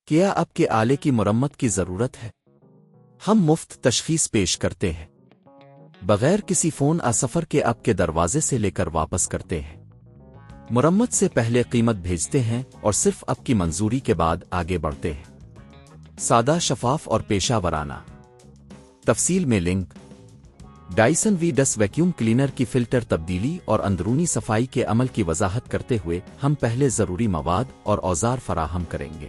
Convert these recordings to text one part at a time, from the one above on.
کیا اب کے آلے کی مرمت کی ضرورت ہے؟ ہم مفت تشخیص پیش کرتے ہیں، بغیر کسی فون سفر کے اب کے دروازے سے لے کر واپس کرتے ہیں۔ مرمت سے پہلے قیمت بھیجتے ہیں اور صرف اب کی منظوری کے بعد آگے بڑھتے ہیں۔ سادہ، شفاف اور پیشہ ورانہ۔ تفصیل میں link. Dyson V10 vacuum cleaner کی فلٹر تبدیلی اور اندرونی صفائی کے عمل کی وضاحت کرتے ہوئے ہم پہلے ضروری مواد اور اوزار فراہم کریں گے۔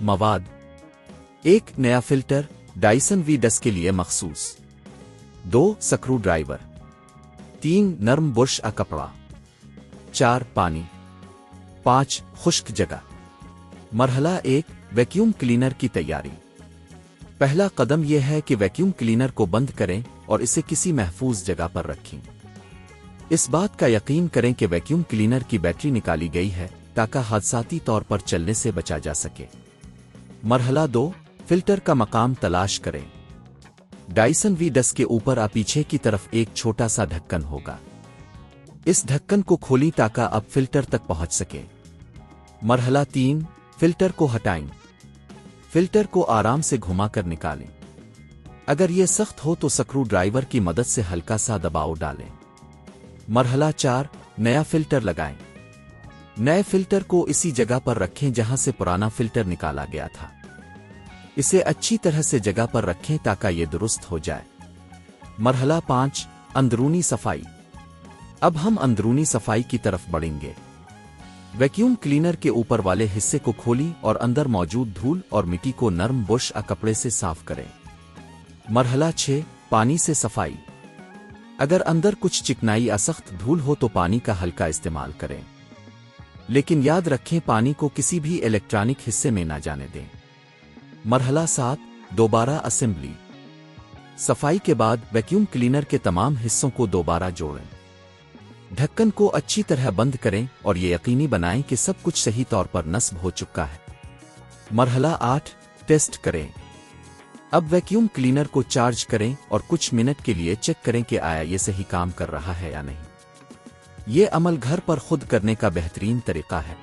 مواد: ایک نیا فلٹر ڈائسن V10 کے لیے مخصوص، 2 سکرو ڈرائیور، 3 نرم برش کپڑا، 4 پانی، 5 خشک جگہ۔ مرحلہ 1: ویکیوم کلینر کی تیاری۔ پہلا قدم یہ ہے کہ ویکیوم کلینر کو بند کریں اور اسے کسی محفوظ جگہ پر رکھیں۔ اس بات کا یقین کریں کہ ویکیوم کلینر کی بیٹری نکالی گئی ہے تاکہ حادثاتی طور پر چلنے سے بچا جا سکے۔ مرحلہ 2: فلٹر کا مقام تلاش کریں۔ ڈائسن V10 کے اوپر پیچھے کی طرف ایک چھوٹا سا ڈھکن ہوگا۔ اس ڈھکن کو کھولیں تاکہ اب فلٹر تک پہنچ سکے۔ مرحلہ 3: فلٹر کو ہٹائیں۔ فلٹر کو آرام سے گھما کر نکالیں۔ اگر یہ سخت ہو تو سکرو ڈرائیور کی مدد سے ہلکا سا دباؤ ڈالیں۔ مرحلہ 4: نیا فلٹر لگائیں۔ نئے فلٹر کو اسی جگہ پر رکھیں جہاں سے پرانا فلٹر نکالا گیا تھا۔ اسے اچھی طرح سے جگہ پر رکھیں تاکہ یہ درست ہو جائے۔ مرحلہ 5: اندرونی صفائی۔ اب ہم اندرونی صفائی کی طرف بڑھیں گے۔ ویکیوم کلینر کے اوپر والے حصے کو کھولیں اور اندر موجود دھول اور مٹی کو نرم برش کپڑے سے صاف کریں۔ مرحلہ 6: پانی سے صفائی۔ اگر اندر کچھ چکنائی یا سخت دھول ہو تو پانی کا ہلکا استعمال کریں، لیکن یاد رکھیں پانی کو کسی بھی الیکٹرانک حصے میں نہ جانے دیں۔ مرحلہ 7: دوبارہ اسمبلی۔ صفائی کے بعد ویکیوم کلینر کے تمام حصوں کو دوبارہ جوڑیں۔ ڈھکن کو اچھی طرح بند کریں اور یہ یقینی بنائیں کہ سب کچھ صحیح طور پر نصب ہو چکا ہے۔ مرحلہ 8: ٹیسٹ کریں۔ اب ویکیوم کلینر کو چارج کریں اور کچھ منٹ کے لیے چیک کریں کہ آیا یہ صحیح کام کر رہا ہے یا نہیں۔ یہ عمل گھر پر خود کرنے کا بہترین طریقہ ہے۔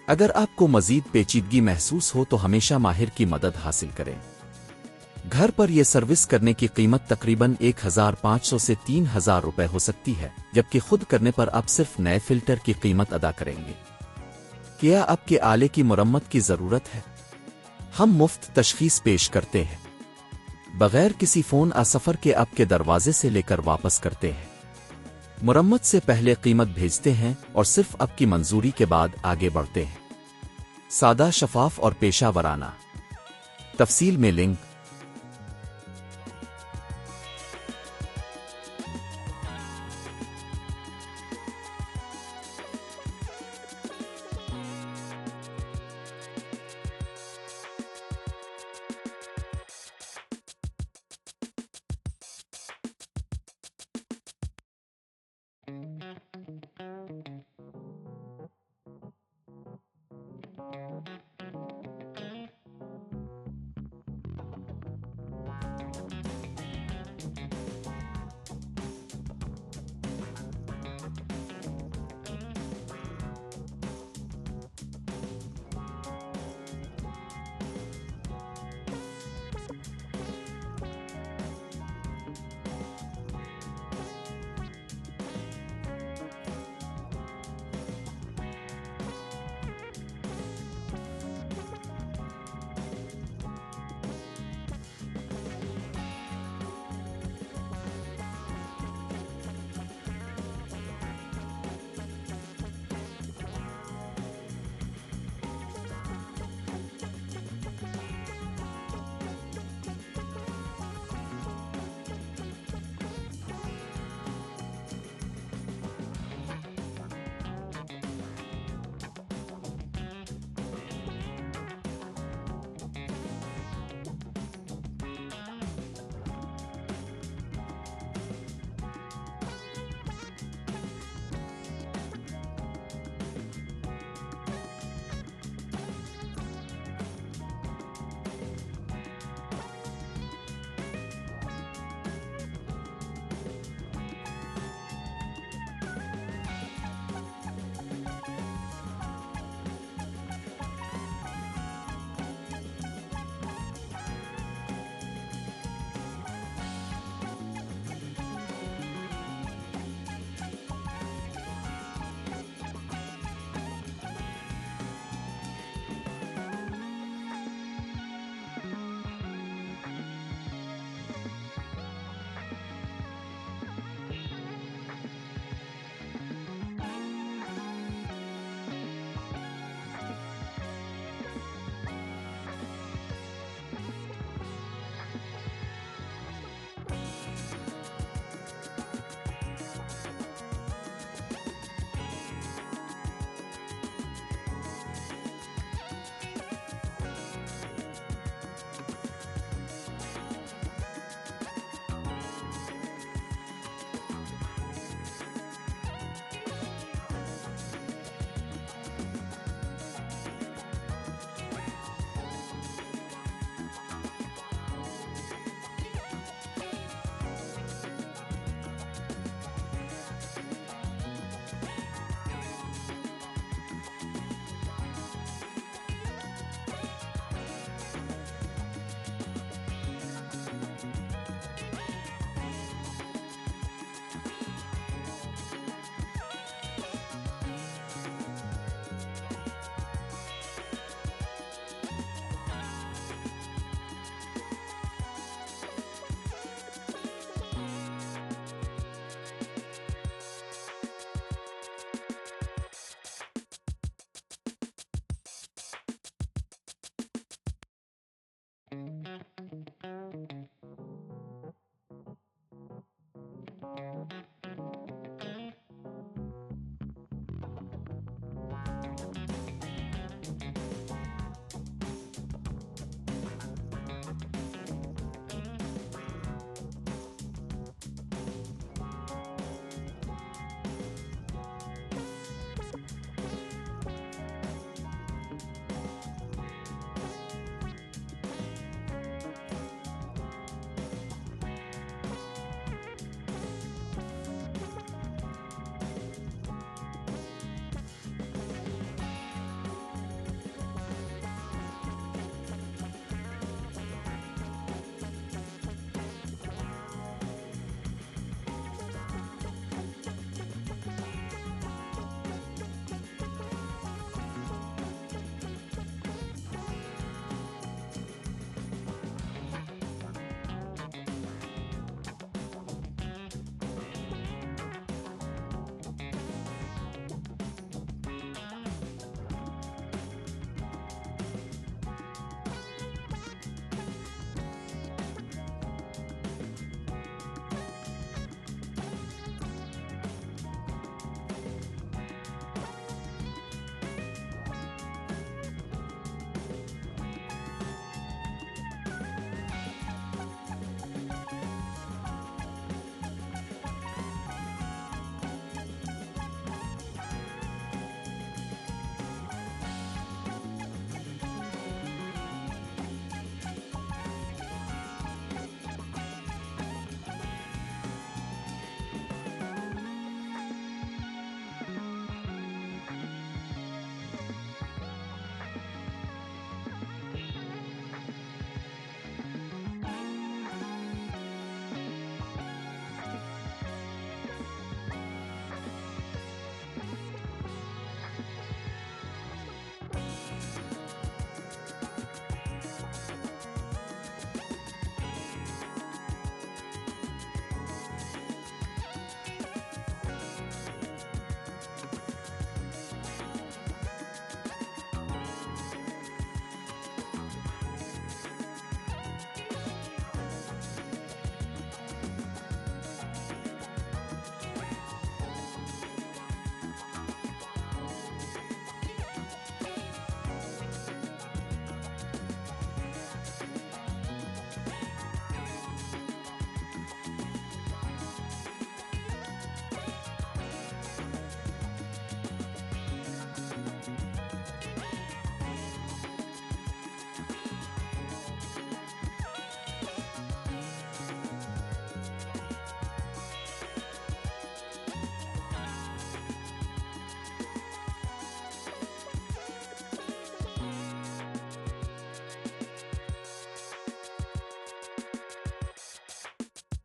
اگر آپ کو مزید پیچیدگی محسوس ہو تو ہمیشہ ماہر کی مدد حاصل کریں۔ گھر پر یہ سروس کرنے کی قیمت تقریباً 1500 سے 3000 روپے ہو سکتی ہے، جبکہ خود کرنے پر آپ صرف نئے فلٹر کی قیمت ادا کریں گے۔ کیا اب کے آلے کی مرمت کی ضرورت ہے؟ ہم مفت تشخیص پیش کرتے ہیں، بغیر کسی فون سفر کے اب کے دروازے سے لے کر واپس کرتے ہیں۔ مرمت سے پہلے قیمت بھیجتے ہیں اور صرف اب کی منظوری کے بعد آگے بڑھتے ہیں۔ سادہ، شفاف اور پیشہ ورانہ۔ تفصیل میں لنک۔